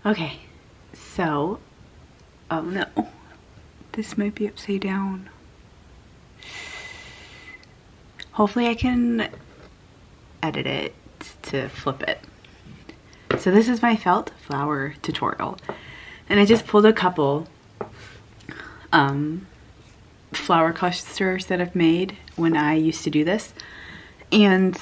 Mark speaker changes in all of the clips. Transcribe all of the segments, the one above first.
Speaker 1: Okay, so, oh no, this might be upside down. Hopefully I can edit it to flip it. So this is my felt flower tutorial, and I just pulled a couple flower clusters that I've made when I used to do this, and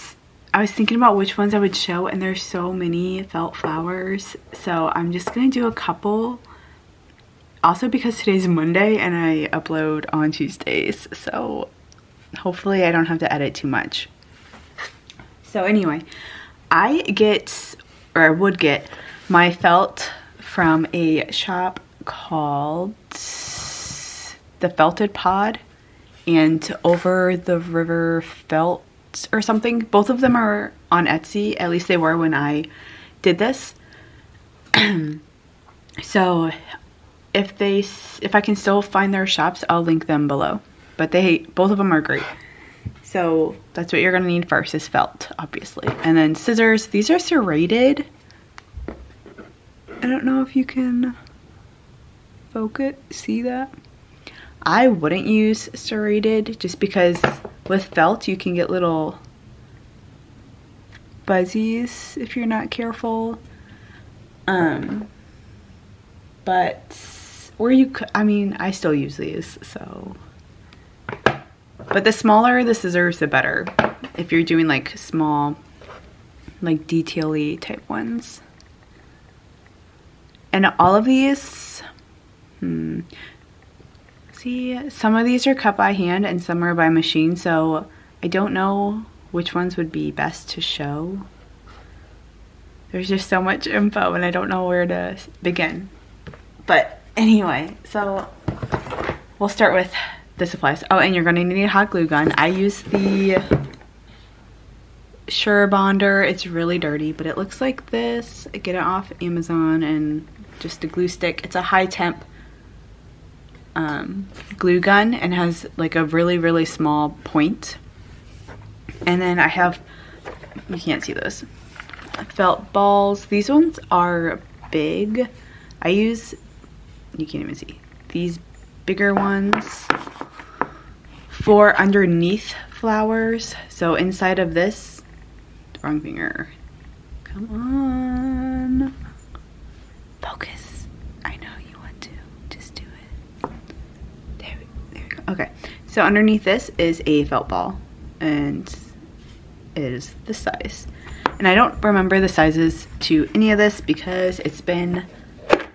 Speaker 1: I was thinking about which ones I would show, and there's so many felt flowers, so I'm just gonna do a couple. Also because today's Monday and I upload on Tuesdays, so hopefully I don't have to edit too much. So anyway, I would get my felt from a shop called The Felted Pod and Over the River Felt or something. Both of them are on Etsy, at least they were when I did this. So if I can still find their shops, I'll link them below. But both of them are great. So that's what you're gonna need first, is felt, obviously. And then scissors. These are serrated. I don't know if you can focus, see that? I wouldn't use serrated just because with felt you can get little fuzzies if you're not careful. I mean, I still use these, so. But the smaller the scissors, the better. If you're doing like small, like detail-y type ones. And all of these, see, some of these are cut by hand and some are by machine, so I don't know which ones would be best to show. There's just so much info and I don't know where to begin. But anyway, so we'll start with the supplies. Oh, and you're gonna need a hot glue gun. I use the Sure Bonder. It's really dirty, but it looks like this. I get it off Amazon, and just a glue stick. It's a high temp glue gun and has like a really, really small point. And then I have, you can't see those, felt balls. These ones are big. I use, you can't even see, these bigger ones for underneath flowers. So inside of this, wrong finger, come on, focus. I know you want to, just do it. There we go. Okay, so underneath this is a felt ball, and it is this size. And I don't remember the sizes to any of this because it's been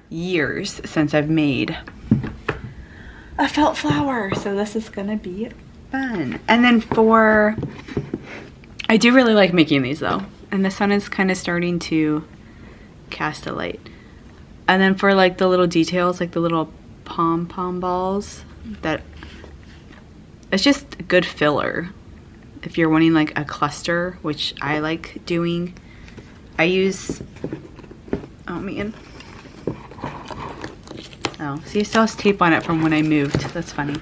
Speaker 1: years since I've made a felt flower, so this is gonna be fun. And then I do really like making these though, and the sun is kind of starting to cast a light. And then for like the little details, like the little pom-pom balls, that it's just a good filler if you're wanting like a cluster, which I like doing. I use, oh man, oh, see, it still has tape on it from when I moved. That's funny.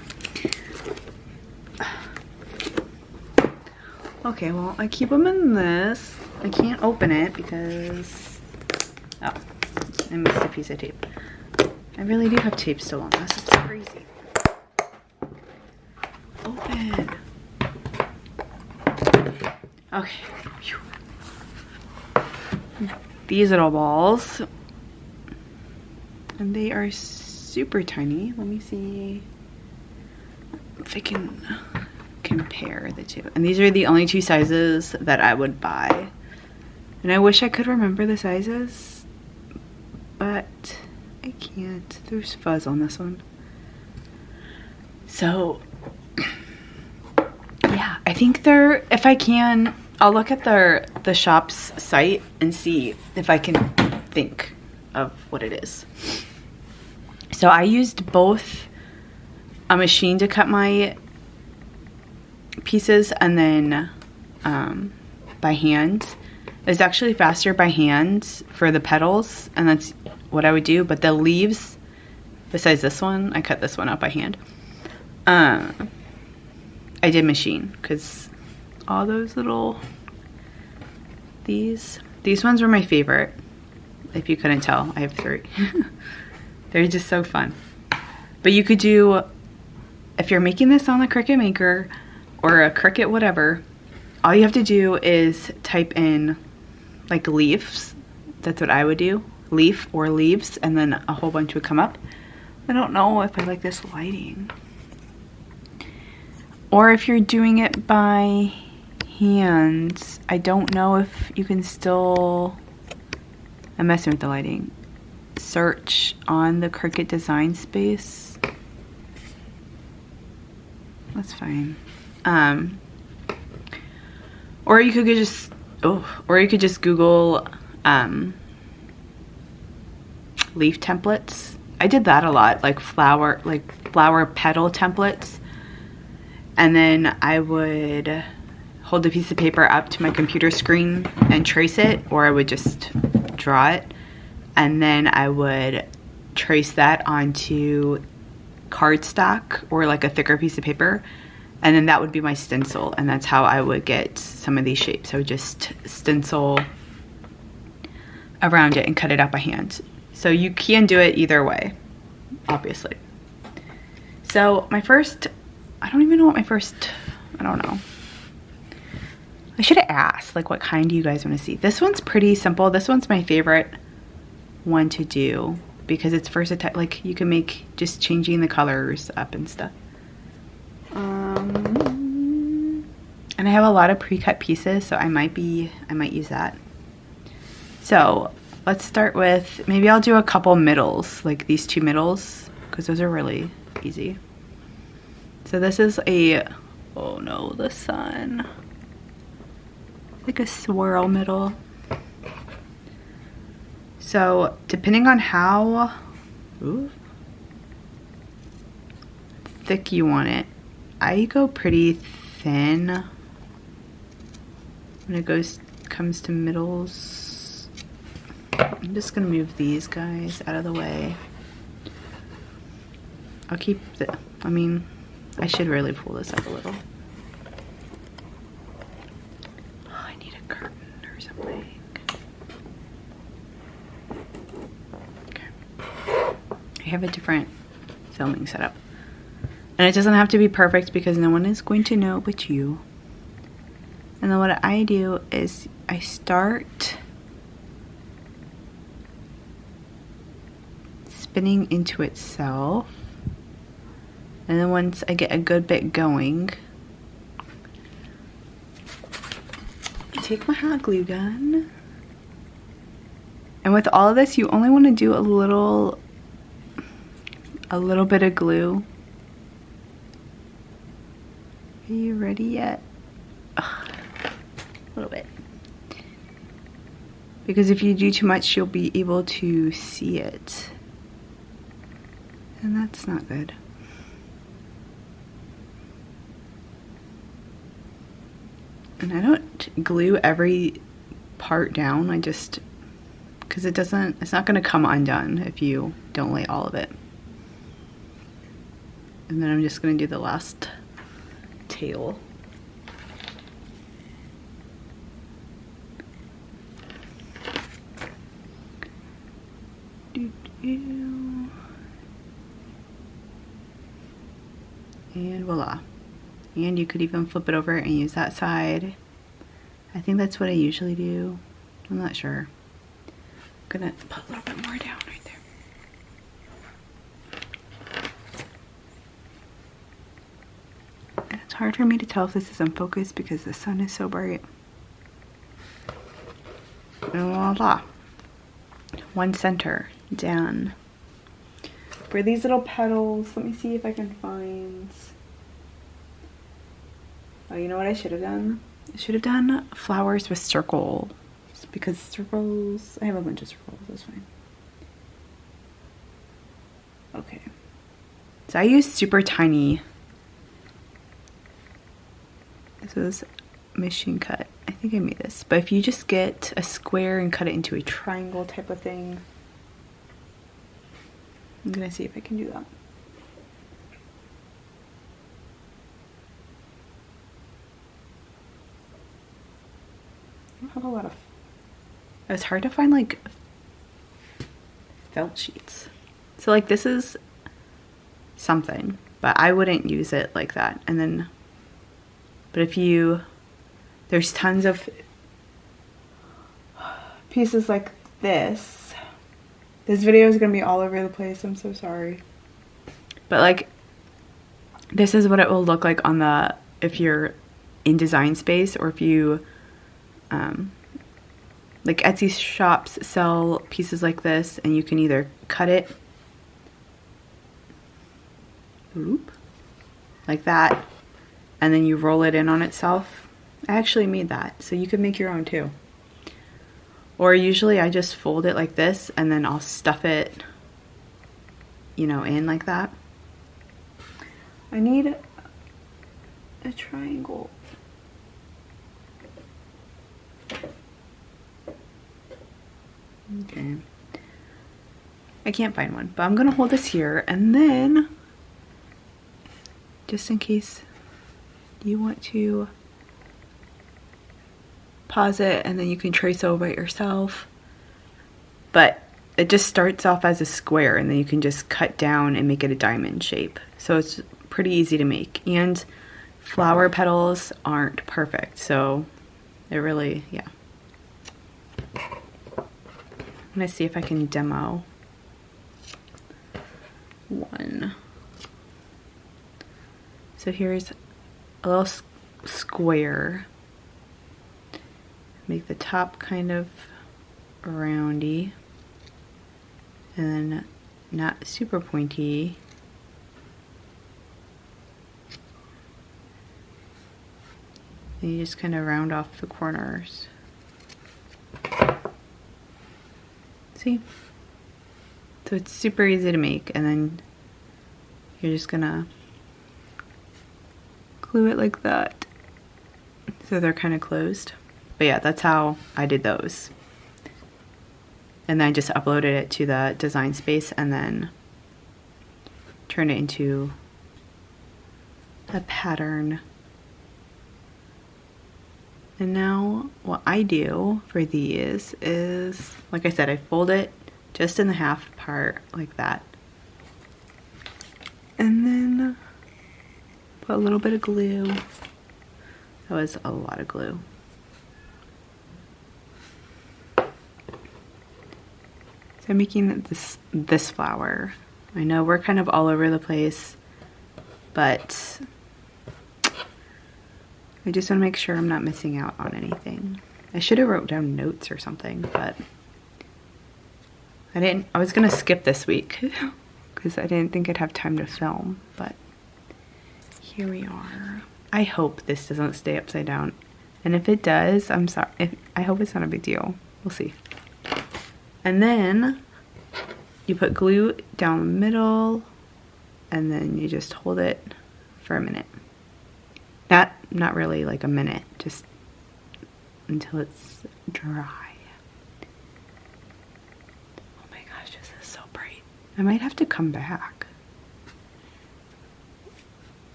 Speaker 1: Okay, well, I keep them in this. I can't open it because, oh, I missed a piece of tape. I really do have tape still on this. It's crazy. Open. Okay. Whew. These little balls, and they are super tiny. Let me see if I can compare the two. And these are the only two sizes that I would buy. And I wish I could remember the sizes, but I can't. There's fuzz on this one. So yeah, I think if I can, I'll look at the shop's site and see if I can think of what it is. So I used both a machine to cut my pieces and then by hand. It's actually faster by hand for the petals, and that's what I would do. But the leaves, besides this one, I cut this one out by hand. I did machine because all those little, these ones were my favorite. If you couldn't tell, I have 3. They're just so fun. But you could do, if you're making this on the Cricut Maker or a Cricut whatever, all you have to do is type in like leaves. That's what I would do. Leaf or leaves, and then a whole bunch would come up. I don't know if I like this lighting. Or if you're doing it by hand, I don't know if you can still, I'm messing with the lighting. Search on the Cricut design space. That's fine. Or you could just, or you could just Google leaf templates. I did that a lot, like flower petal templates. And then I would hold the piece of paper up to my computer screen and trace it, or I would just draw it. And then I would trace that onto cardstock or like a thicker piece of paper. And then that would be my stencil. And that's how I would get some of these shapes. I would just stencil around it and cut it out by hand. So you can do it either way, obviously. So my first, I don't even know what my first, I don't know. I should have asked, like, what kind do you guys want to see? This one's pretty simple. This one's my favorite one to do because it's versatile. Like, you can make just changing the colors up and stuff. And I have a lot of pre-cut pieces, so I might use that. So let's start with, maybe I'll do a couple middles, like these 2 middles, because those are really easy. So this is a, oh no, the sun. Like a swirl middle. So depending on how thick you want it, I go pretty thin when it comes to middles. I'm just gonna move these guys out of the way. I'll keep the, I mean, I should really pull this up a little. Oh, I need a curtain or something. Okay. I have a different filming setup. And it doesn't have to be perfect because no one is going to know but you. And then what I do is I start spinning into itself. And then once I get a good bit going, I take my hot glue gun. And with all of this, you only want to do a little bit of glue. Are you ready yet? Ugh, a little bit. Because if you do too much, you'll be able to see it. And that's not good. And I don't glue every part down. I just, because it's not going to come undone if you don't lay all of it. And then I'm just going to do the last tail. And voila. And you could even flip it over and use that side. I think that's what I usually do. I'm not sure. I'm gonna put a little bit more down right there. And it's hard for me to tell if this is in focus because the sun is so bright. And voila. One center down. For these little petals, let me see if I can find. Oh, you know what I should have done? I should have done flowers with circles because circles, I have a bunch of circles, that's fine. Okay. So I use super tiny. This was machine cut. I think I made this. But if you just get a square and cut it into a triangle type of thing, I'm gonna see if I can do that. I don't have a lot of, it's hard to find like felt sheets. So like this is something, but I wouldn't use it like that. And then, but if you, there's tons of pieces like this. This video is gonna be all over the place, I'm so sorry. But like, this is what it will look like on the, if you're in Design Space, or if you, like Etsy shops sell pieces like this, and you can either cut it, oop, like that, and then you roll it in on itself. I actually made that, so you can make your own too. Or usually I just fold it like this, and then I'll stuff it, you know, in like that. I need a triangle. Okay. I can't find one, but I'm gonna hold this here, and then, just in case you want to pause it, and then you can trace over it yourself. But it just starts off as a square, and then you can just cut down and make it a diamond shape. So it's pretty easy to make. And flower petals aren't perfect, so it really, yeah. I'm gonna see if I can demo one. So here's a little square. Make the top kind of roundy, and then not super pointy. And you just kind of round off the corners. See? So it's super easy to make, and then you're just gonna glue it like that, so they're kind of closed. But yeah, that's how I did those. And then I just uploaded it to the Design Space, and then turned it into a pattern. And now what I do for these is, like I said, I fold it just in the half part like that. And then put a little bit of glue. That was a lot of glue. So I'm making this flower. I know we're kind of all over the place, but I just want to make sure I'm not missing out on anything. I should have wrote down notes or something, but I didn't. I was gonna skip this week because I didn't think I'd have time to film, but here we are. I hope this doesn't stay upside down, and if it does, I'm sorry. I hope it's not a big deal. We'll see. And then you put glue down the middle, and then you just hold it for a minute. Not really like a minute, just until it's dry. Oh my gosh, this is so bright. I might have to come back.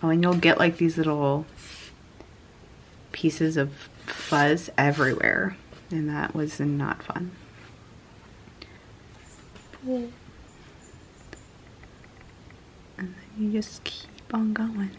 Speaker 1: Oh, and you'll get like these little pieces of fuzz everywhere, and that was not fun. And then you just keep on going.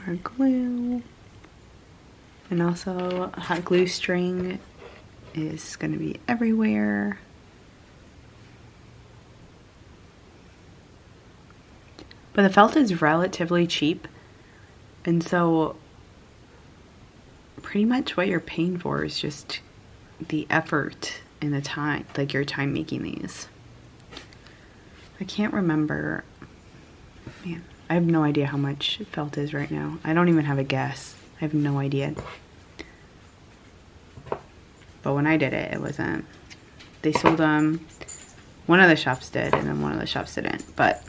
Speaker 1: More glue. And also hot glue string is going to be everywhere. But the felt is relatively cheap, and so pretty much what you're paying for is just the effort and the time, like your time making these. I can't remember. Man, I have no idea how much felt is right now. I don't even have a guess. I have no idea. But when I did it, it wasn't. They sold them One of the shops did, and then one of the shops didn't, but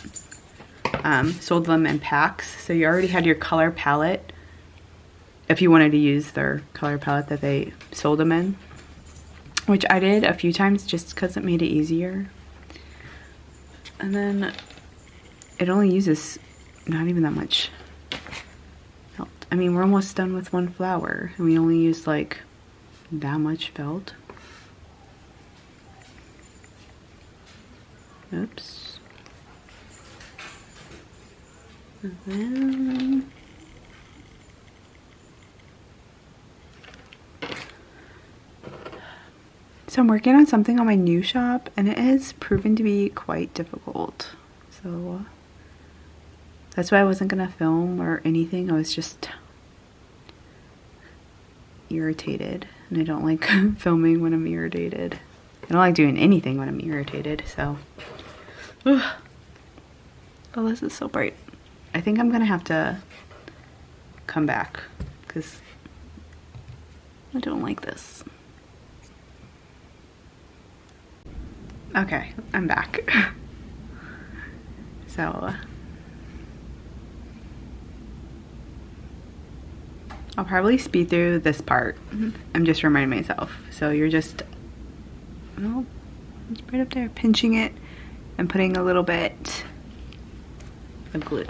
Speaker 1: sold them in packs. So you already had your color palette if you wanted to use their color palette that they sold them in, which I did a few times just because it made it easier. And then it only uses not even that much felt. I mean, we're almost done with one flower, and we only used like that much felt. Oops. And then so I'm working on something on my new shop, and it has proven to be quite difficult. So that's why I wasn't gonna film or anything. I was just irritated, and I don't like filming when I'm irritated. I don't like doing anything when I'm irritated, so. Oh, this is so bright. I think I'm gonna have to come back because I don't like this. Okay, I'm back. So I'll probably speed through this part. I'm just reminding myself. So you're just, well, it's right up there, pinching it and putting a little bit of glue.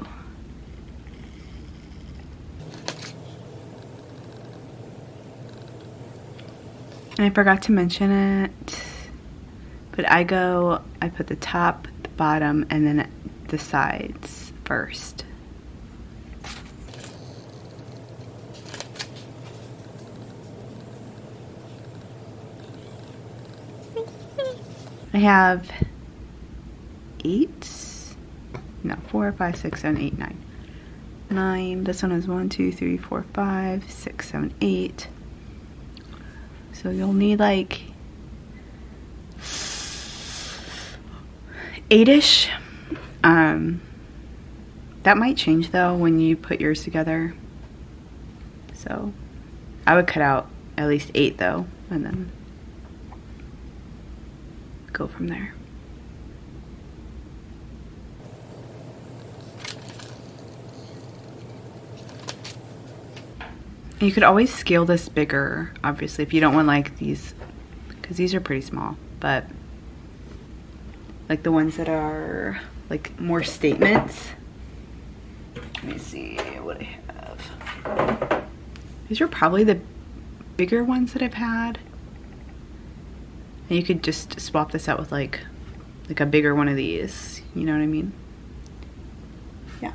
Speaker 1: And I forgot to mention it, but I put the top, the bottom, and then the sides first. I have 4, 5, 6, 7, 8, 9. 9. This one is 1, 2, 3, 4, 5, 6, 7, 8. So you'll need like 8-ish. That might change though when you put yours together. So I would cut out at least 8 though, and then go from there. You could always scale this bigger, obviously, if you don't want like these, because these are pretty small, but like the ones that are like more statements. Let me see what I have. These are probably the bigger ones that I've had. And you could just swap this out with like a bigger one of these, you know what I mean? Yeah.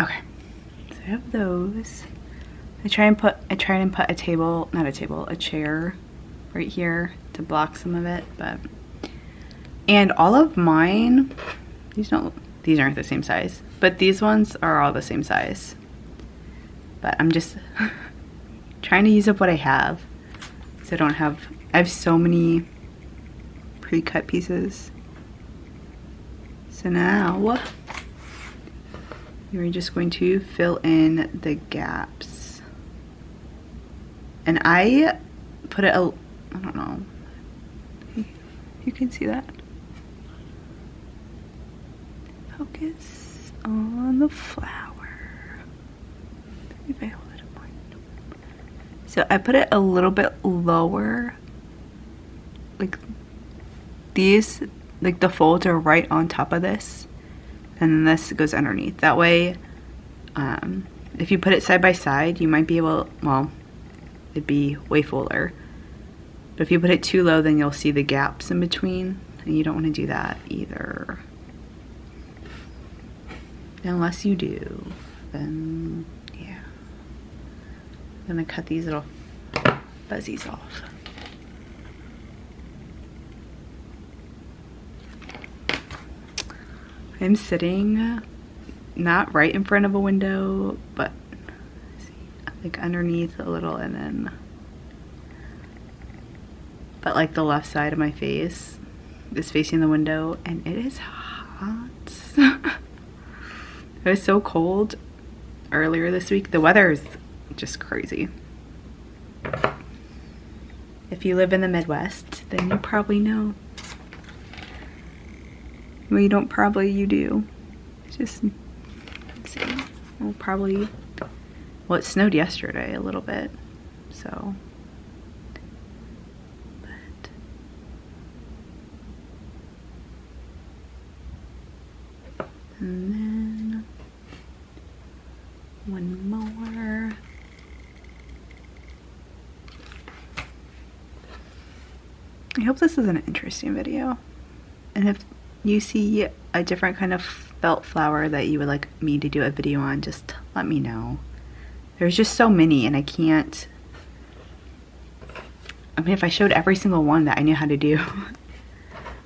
Speaker 1: Okay, so I have those. I try and put a chair right here to block some of it, and all of mine, these aren't the same size, but these ones are all the same size. But I'm just trying to use up what I have, so I have so many pre-cut pieces. So now you're just going to fill in the gaps. And I put it, I don't know, you can see that. Focus on the flower. If I hold it up more. So I put it a little bit lower. Like these, like the folds are right on top of this. And then this goes underneath. That way, if you put it side by side, you might be able, well, it'd be way fuller. But if you put it too low, then you'll see the gaps in between, and you don't want to do that either. Unless you do, then yeah. I'm gonna cut these little fuzzies off. I'm sitting not right in front of a window, but see, like underneath a little, and then, but like the left side of my face is facing the window, and it is hot. It was so cold earlier this week. The weather is just crazy. If you live in the Midwest, then you probably know. Well, you don't probably, you do. Just, let's see. Well, probably, well, it snowed yesterday a little bit, so. But. And then, one more. I hope this is an interesting video. And if you see a different kind of felt flower that you would like me to do a video on, just let me know. There's just so many, and I can't, I mean, if I showed every single one that I knew how to do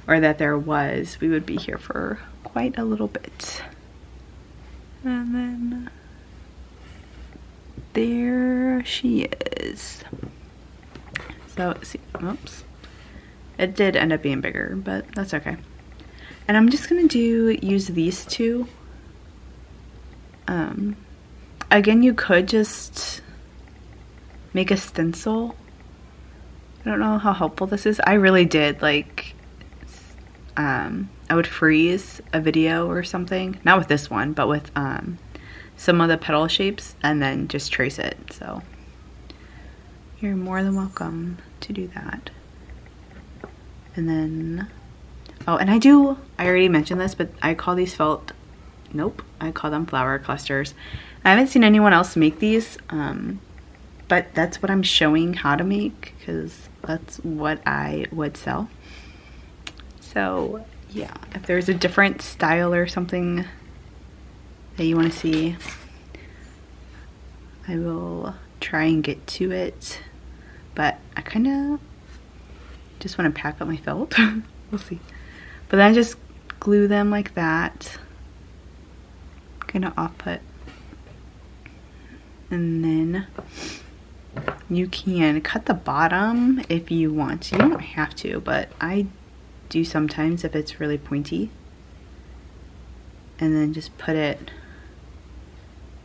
Speaker 1: or that there was, we would be here for quite a little bit. And then there she is. So let's see, oops. It did end up being bigger, but that's okay. And I'm just gonna use these two. Again, you could just make a stencil. I don't know how helpful this is. I really did, like, I would freeze a video or something. Not with this one, but with some of the petal shapes, and then just trace it. So you're more than welcome to do that. And then, oh, and I already mentioned this, but I call these felt, nope, I call them flower clusters. I haven't seen anyone else make these, but that's what I'm showing how to make, because that's what I would sell. So yeah, if there's a different style or something that you want to see, I will try and get to it, but I kind of just want to pack up my felt. We'll see. But then I just glue them like that, kind of off put, and then you can cut the bottom if you want to. You don't have to, but I do sometimes if it's really pointy, and then just put it,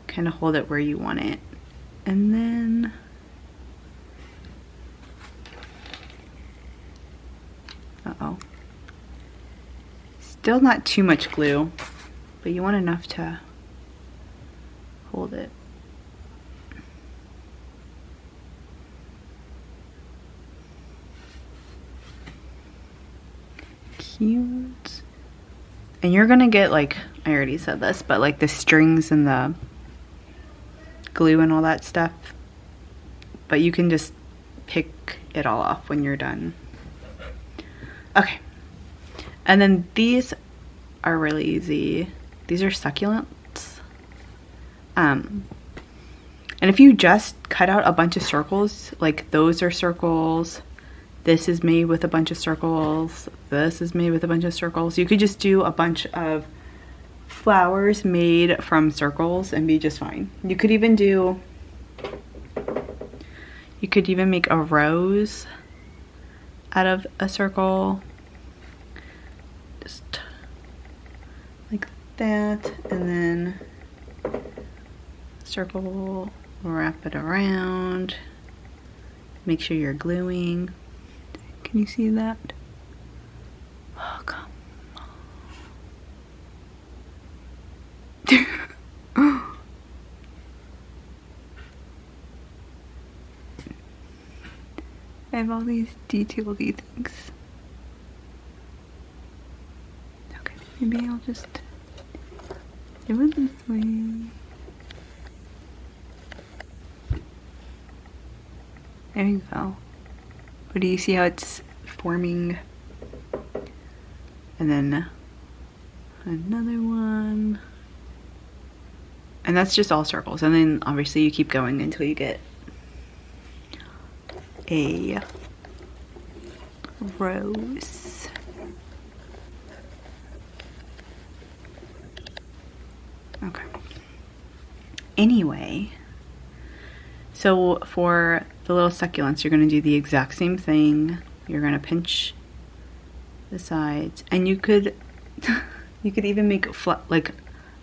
Speaker 1: kind of hold it where you want it, and then uh-oh. Still not too much glue, but you want enough to hold it. Cute. And you're gonna get, like, I already said this, but like the strings and the glue and all that stuff. But you can just pick it all off when you're done. Okay, and then these are really easy. These are succulents. And if you just cut out a bunch of circles, like those are circles, this is made with a bunch of circles, this is made with a bunch of circles, you could just do a bunch of flowers made from circles and be just fine. You could even make a rose out of a circle, just like that, and then circle, wrap it around, make sure you're gluing. Can you see that? Oh, come on. I have all these detail-y things. Okay, maybe I'll just do it this way. There you go. But do you see how it's forming? And then another one. And that's just all circles. And then obviously you keep going until you get a rose. Okay. Anyway, so for the little succulents, you're going to do the exact same thing. You're going to pinch the sides, and you could even make like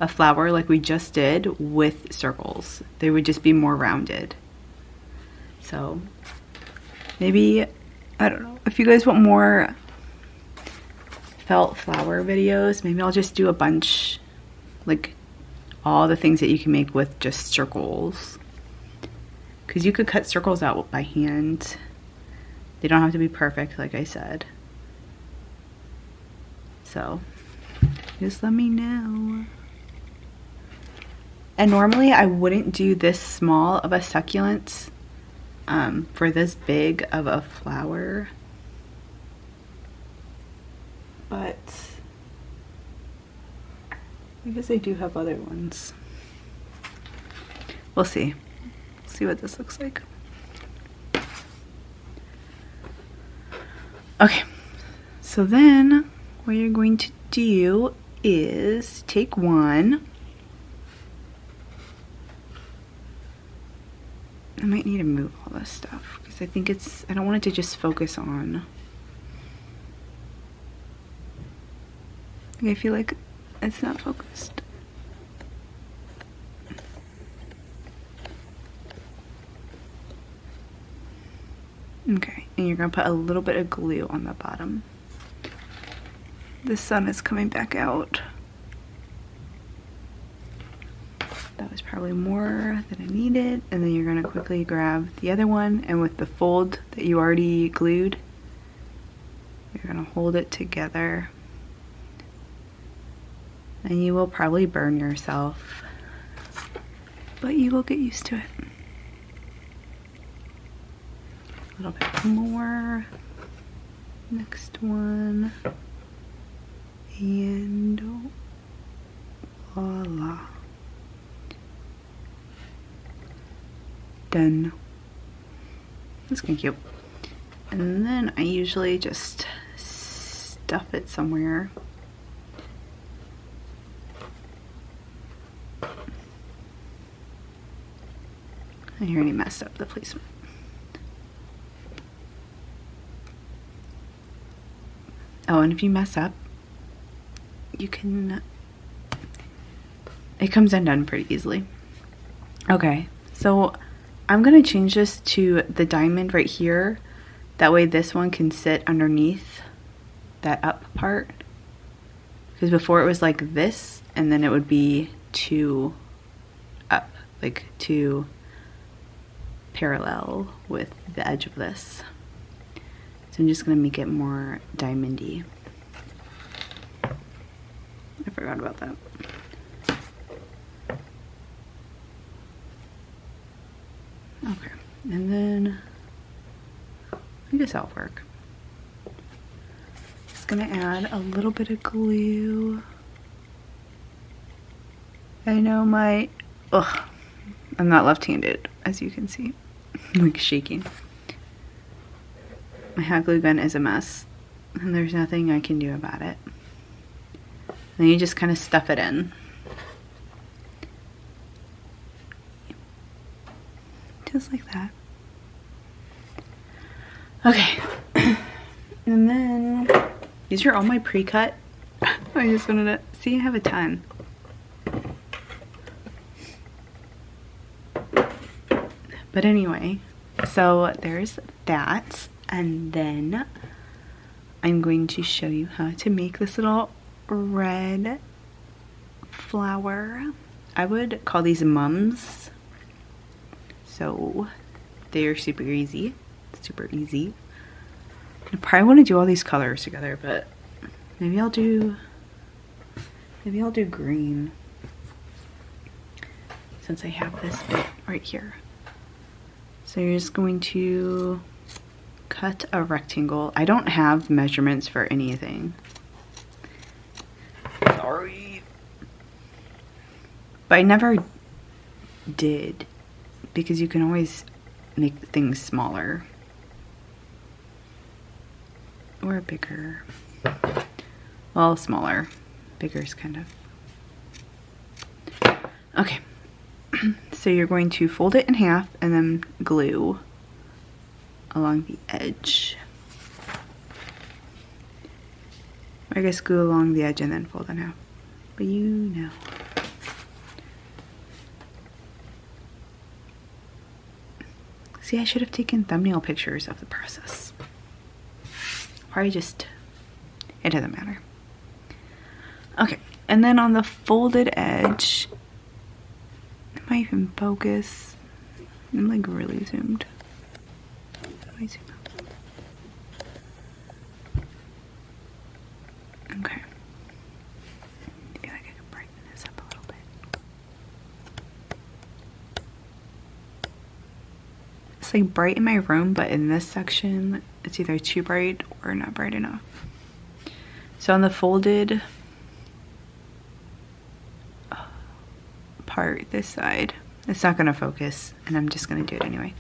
Speaker 1: a flower like we just did with circles. They would just be more rounded. So maybe, I don't know, if you guys want more felt flower videos, maybe I'll just do a bunch, like all the things that you can make with just circles. Because you could cut circles out by hand. They don't have to be perfect, like I said. So just let me know. And normally I wouldn't do this small of a succulent for this big of a flower. But I guess I do have other ones. We'll see. See what this looks like. Okay, so then what you're going to do is take one. I might need to move all this stuff because I think I don't want it to just focus on. I feel like it's not focused. Okay, and you're gonna put a little bit of glue on the bottom. The sun is coming back out. That was probably more than I needed. And then you're gonna quickly grab the other one, and with the fold that you already glued, you're gonna hold it together. And you will probably burn yourself, but you will get used to it. A little bit more. Next one. And voila. Done. That's kind of cute. And then I usually just stuff it somewhere. I already messed up the placement. Oh, and if you mess up, you can, it comes undone pretty easily. Okay, so I'm gonna change this to the diamond right here. That way this one can sit underneath that up part. Because before it was like this, and then it would be two up, like two parallel with the edge of this. So I'm just gonna make it more diamondy. I forgot about that. Okay, and then I guess that'll work. Just gonna add a little bit of glue. I know I'm not left-handed, as you can see. I'm like shaking. My hot glue gun is a mess, and there's nothing I can do about it. Then you just kind of stuff it in. Just like that. Okay. And then, these are all my pre-cut. I just wanted to, see, I have a ton. But anyway, so there's that. And then I'm going to show you how to make this little red flower. I would call these mums. So they're super easy. Super easy. I probably want to do all these colors together, but maybe I'll do green since I have this bit right here. So you're just going to cut a rectangle. I don't have measurements for anything. Sorry. But I never did, because you can always make things smaller or bigger. Well, smaller. Bigger is kind of... Okay. So you're going to fold it in half and then glue along the edge. I guess glue along the edge and then fold in half. But you know. See, I should have taken thumbnail pictures of the process. Or it doesn't matter. Okay, and then on the folded edge, it might even focus. I'm like really zoomed. How do I zoom out? Okay. I feel like I can brighten this up a little bit. It's like bright in my room, but in this section, it's either too bright or not bright enough. So on the folded part, this side, it's not gonna focus, and I'm just gonna do it anyway.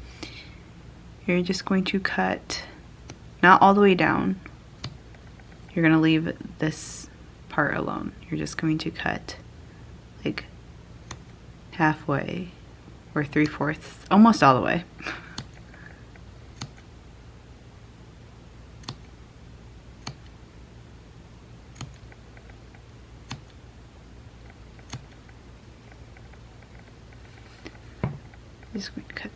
Speaker 1: You're just going to cut, not all the way down. You're gonna leave this part alone. You're just going to cut like halfway or 3/4, almost all the way. Just going to cut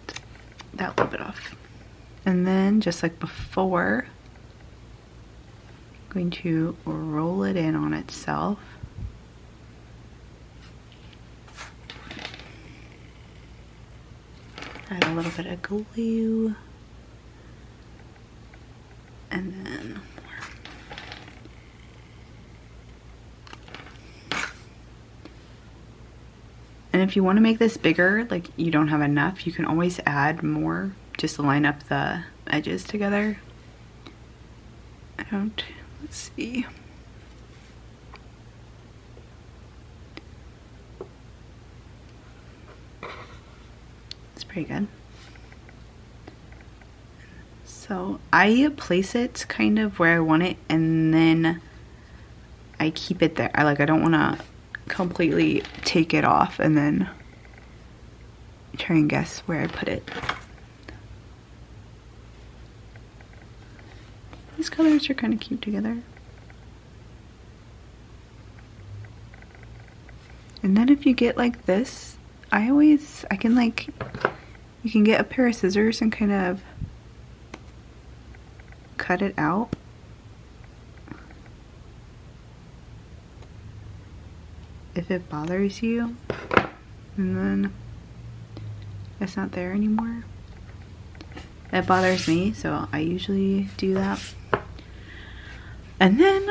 Speaker 1: that little bit off. And then, just like before, I'm going to roll it in on itself. Add a little bit of glue. And then more. And if you want to make this bigger, like you don't have enough, you can always add more just to line up the edges together. Let's see. It's pretty good. So I place it kind of where I want it, and then I keep it there. I don't want to completely take it off and then try and guess where I put it. These colors are kind of cute together. And then if you get like this, you can get a pair of scissors and kind of cut it out. If it bothers you, and then it's not there anymore. It bothers me, so I usually do that. And then,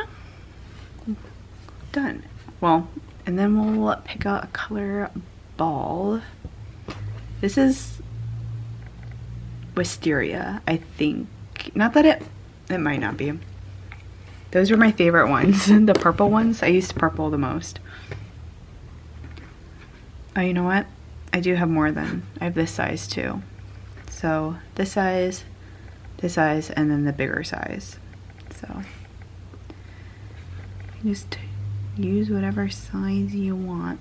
Speaker 1: done. Well, and then we'll pick out a color ball. This is wisteria, I think. Not that it might not be. Those were my favorite ones. The purple ones, I used purple the most. Oh, you know what? I do have more than, I have this size too. So this size, and then the bigger size. So you just use whatever size you want.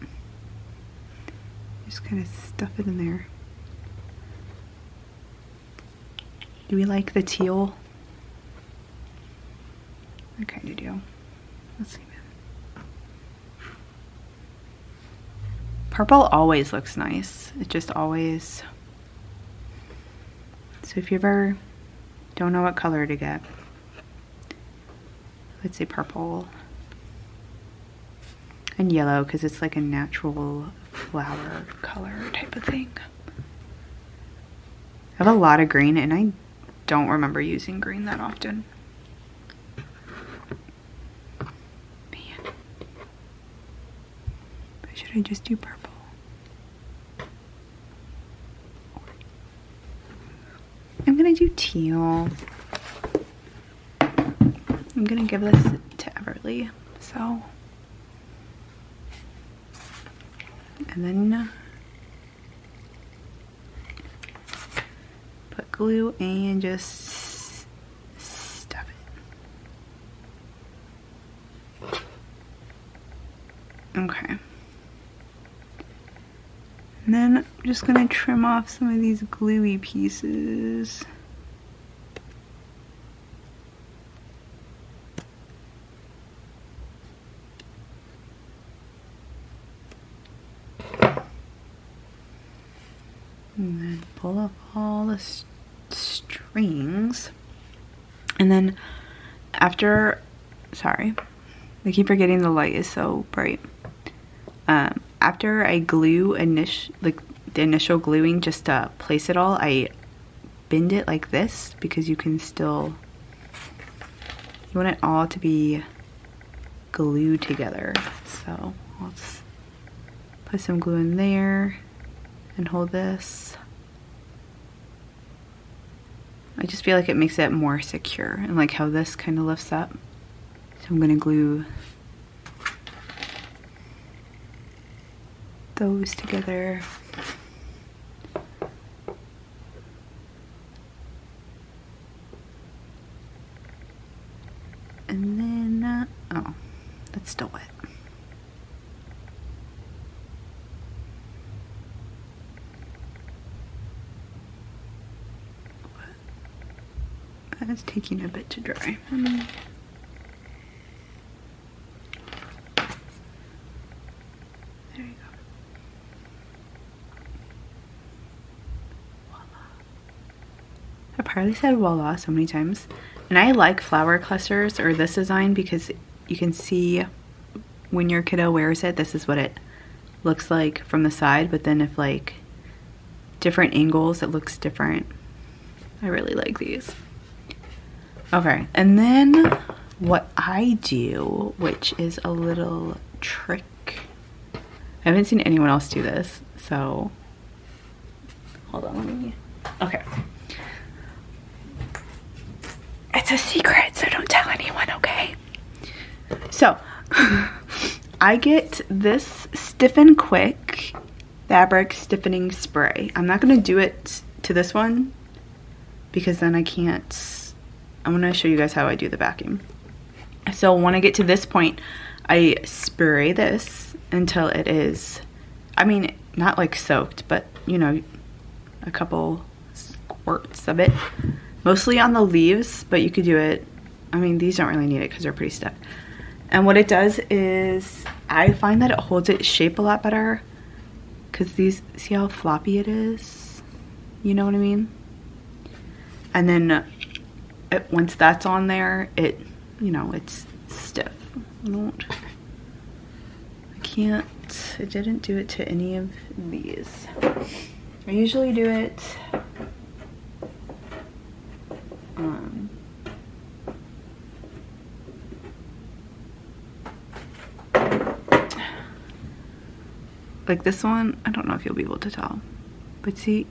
Speaker 1: Just kind of stuff it in there. Do we like the teal? I kind of do. Let's see. Purple always looks nice. It just always. So if you ever don't know what color to get, let's say purple and yellow, because it's like a natural flower color type of thing. I have a lot of green, and I don't remember using green that often. Man. But should I just do purple? I'm gonna do teal. I'm gonna give this to Everly. So, and then put glue and just stuff it. Okay. And then I'm just gonna trim off some of these gluey pieces. And then pull up all the strings. And then after, sorry, I keep forgetting the light is so bright. After I glue the initial gluing, just to place it all, I bend it like this because you want it all to be glued together. So let's put some glue in there and hold this. I just feel like it makes it more secure, and like how this kind of lifts up. So I'm gonna glue those together. And then, oh, that's still wet. It's taking a bit to dry. There you go. Voila. I've probably said voila so many times. And I like flower clusters or this design because you can see when your kiddo wears it, this is what it looks like from the side. But then if like different angles, it looks different. I really like these. Okay, and then what I do, which is a little trick, I haven't seen anyone else do this, so hold on, let me, okay. It's a secret, so don't tell anyone, okay? So, I get this Stiffen Quick fabric stiffening spray. I'm not gonna do it to this one because then I can't. I'm gonna show you guys how I do the backing. So when I get to this point, I spray this until it is, I mean, not like soaked, but you know, a couple squirts of it. Mostly on the leaves, but you could do it, I mean, these don't really need it because they're pretty stiff. And what it does is, I find that it holds its shape a lot better because these, see how floppy it is? You know what I mean? And then once that's on there, it, you know, it's stiff. I didn't do it to any of these. I usually do it like this one. I don't know if you'll be able to tell, but see,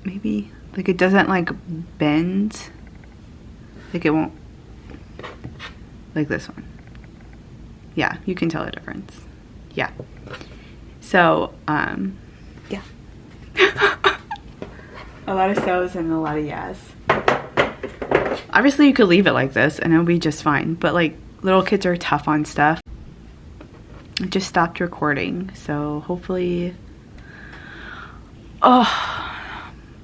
Speaker 1: maybe like it doesn't like bend. Like it won't, like this one. Yeah, you can tell the difference. Yeah. So, yeah. A lot of so's and a lot of yes. Obviously you could leave it like this and it'll be just fine, but like little kids are tough on stuff. I just stopped recording, so hopefully, oh,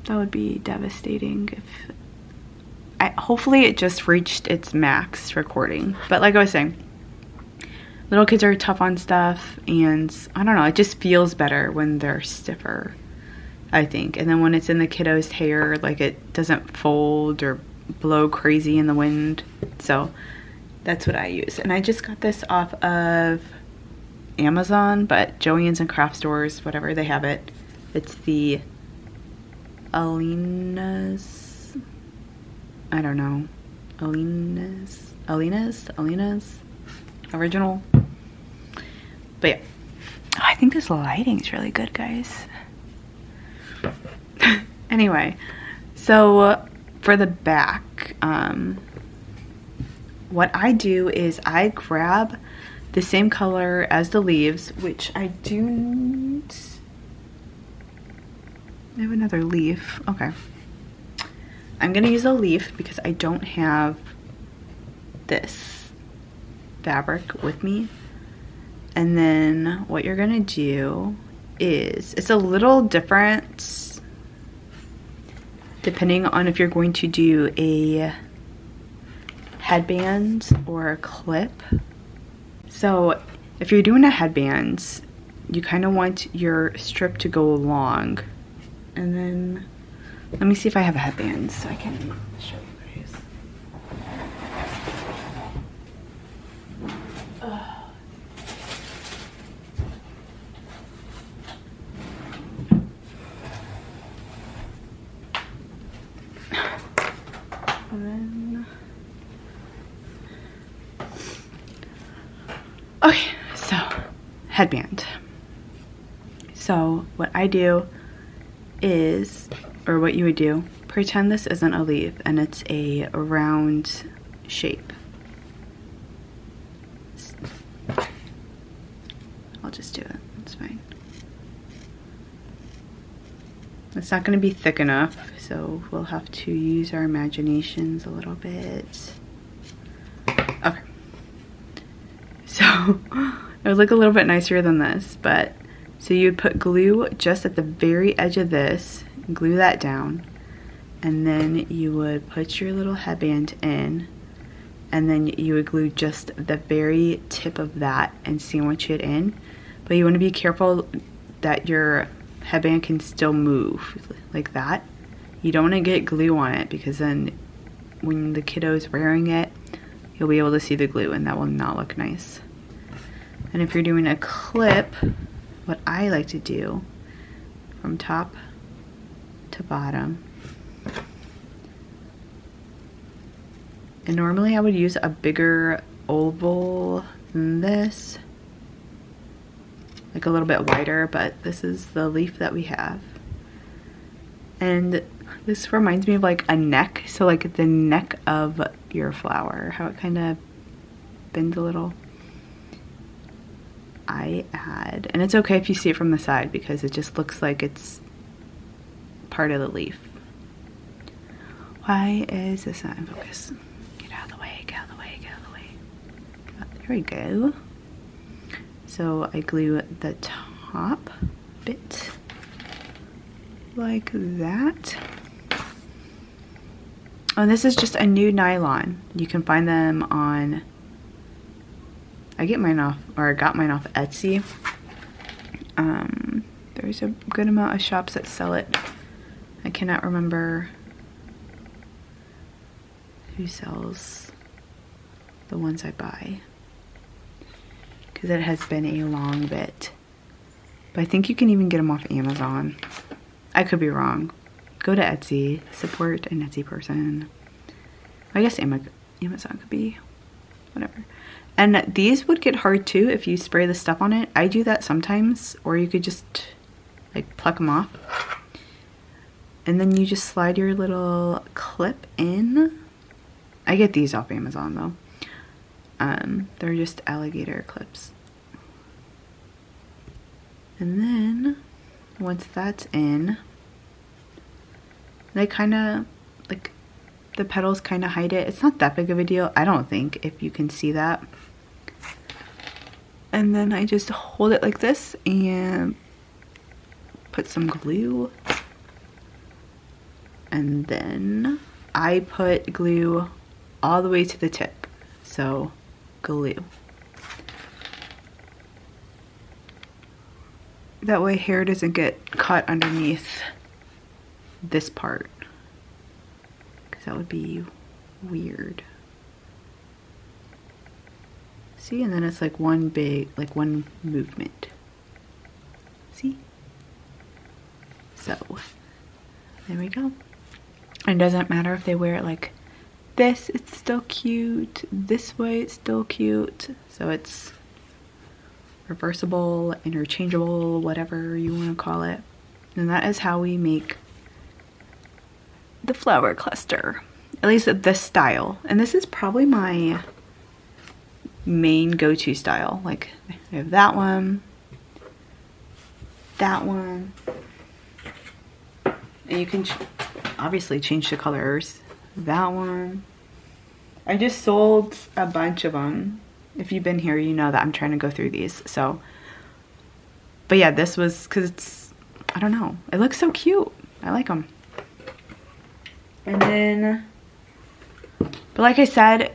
Speaker 1: that would be devastating if, hopefully it just reached its max recording. But like I was saying, little kids are tough on stuff, and I don't know, it just feels better when they're stiffer, I think. And then when it's in the kiddo's hair, like it doesn't fold or blow crazy in the wind. So that's what I use. And I just got this off of Amazon, but Joann's and craft stores, whatever, they have it. It's the Alina's, I don't know, Alina's original. But yeah, oh, I think this lighting is really good, guys. Anyway, so for the back, what I do is I grab the same color as the leaves, which I have another leaf. Okay. I'm gonna use a leaf because I don't have this fabric with me. And then what you're gonna do is, it's a little different depending on if you're going to do a headband or a clip. So if you're doing a headband, you kind of want your strip to go long. And then, let me see if I have a headband so I can show you guys. And then, okay, so headband. So what I do is, or what you would do, pretend this isn't a leaf and it's a round shape. I'll just do it, it's fine. It's not going to be thick enough, so we'll have to use our imaginations a little bit. Okay. So it would look a little bit nicer than this, but so you would put glue just at the very edge of this, glue that down, and then you would put your little headband in, and then you would glue just the very tip of that and sandwich it in. But you want to be careful that your headband can still move like that. You don't want to get glue on it, because then when the kiddo's wearing it, you'll be able to see the glue and that will not look nice. And if you're doing a clip, what I like to do from top to bottom, and normally I would use a bigger oval than this, like a little bit wider, but this is the leaf that we have. And this reminds me of like a neck, so like the neck of your flower, how it kind of bends a little. I add, and it's okay if you see it from the side because it just looks like it's part of the leaf. Why is this not in focus? Get out of the way, get out of the way, get out of the way. Oh, there we go. So I glue the top bit like that. Oh, and this is just a new nylon. You can find them on, I get mine off, or I got mine off Etsy. There's a good amount of shops that sell it. I cannot remember who sells the ones I buy, because it has been a long bit. But I think you can even get them off Amazon. I could be wrong. Go to Etsy, support an Etsy person. I guess Amazon could be, whatever. And these would get hard too if you spray the stuff on it. I do that sometimes, or you could just like pluck them off. And then you just slide your little clip in. I get these off Amazon though. They're just alligator clips. And then once that's in, they kind of, like, the petals kind of hide it. It's not that big of a deal, I don't think, if you can see that. And then I just hold it like this and put some glue. And then I put glue all the way to the tip. So glue. That way hair doesn't get caught underneath this part, because that would be weird. See, and then it's like one big, like one movement. See? So, there we go. It doesn't matter if they wear it like this, it's still cute. This way, it's still cute. So it's reversible, interchangeable, whatever you want to call it. And that is how we make the flower cluster, at least this style. And this is probably my main go-to style. Like I have that one, and you can obviously change the colors. That one. I just sold a bunch of them. If you've been here, you know that I'm trying to go through these. So, but yeah, this was because it's, I don't know, it looks so cute. I like them. And then, but like I said,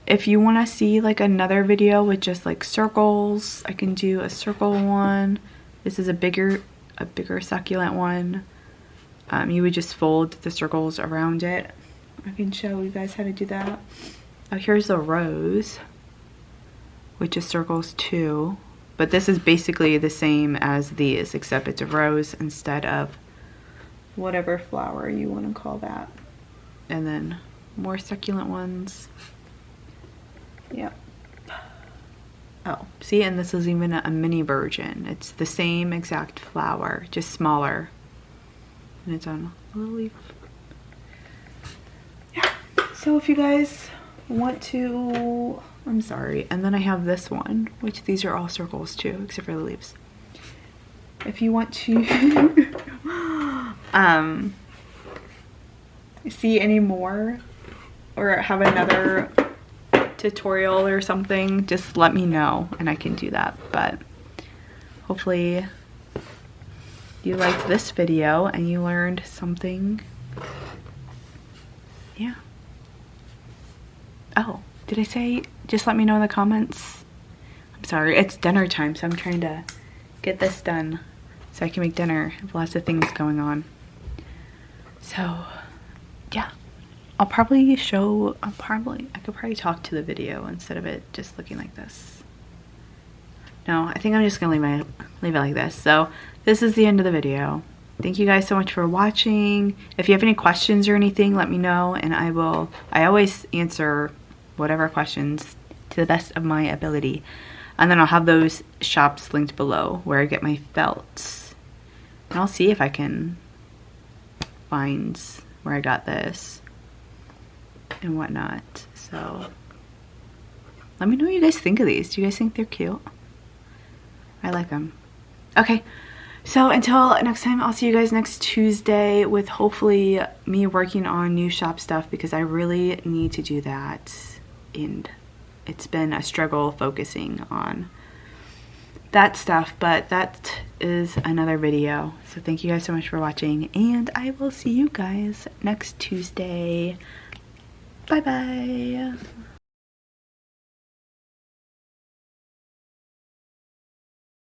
Speaker 1: if you want to see like another video with just like circles, I can do a circle one. This is a bigger succulent one. You would just fold the circles around it. I can show you guys how to do that. Oh, here's a rose, which is circles too. But this is basically the same as these, except it's a rose instead of whatever flower you want to call that. And then more succulent ones. Yep. Oh, see, and this is even a mini version. It's the same exact flower, just smaller. And it's on a little leaf. Yeah. So if you guys want to, I'm sorry. And then I have this one, which these are all circles too, except for the leaves. If you want to see any more or have another tutorial or something, just let me know and I can do that. But hopefully you liked this video and you learned something. Yeah. Oh, did I say just let me know in the comments? I'm sorry, it's dinner time, so I'm trying to get this done so I can make dinner. I have lots of things going on. So yeah, I could probably talk to the video instead of it just looking like this. No, I think I'm just gonna leave it like this. So this is the end of the video. Thank you guys so much for watching. If you have any questions or anything, let me know and I always answer whatever questions to the best of my ability. And then I'll have those shops linked below where I get my felts. And I'll see if I can find where I got this and whatnot. So let me know what you guys think of these. Do you guys think they're cute? I like them. Okay, so until next time, I'll see you guys next Tuesday with hopefully me working on new shop stuff because I really need to do that. And it's been a struggle focusing on that stuff, but that is another video. So thank you guys so much for watching and I will see you guys next Tuesday. Bye bye.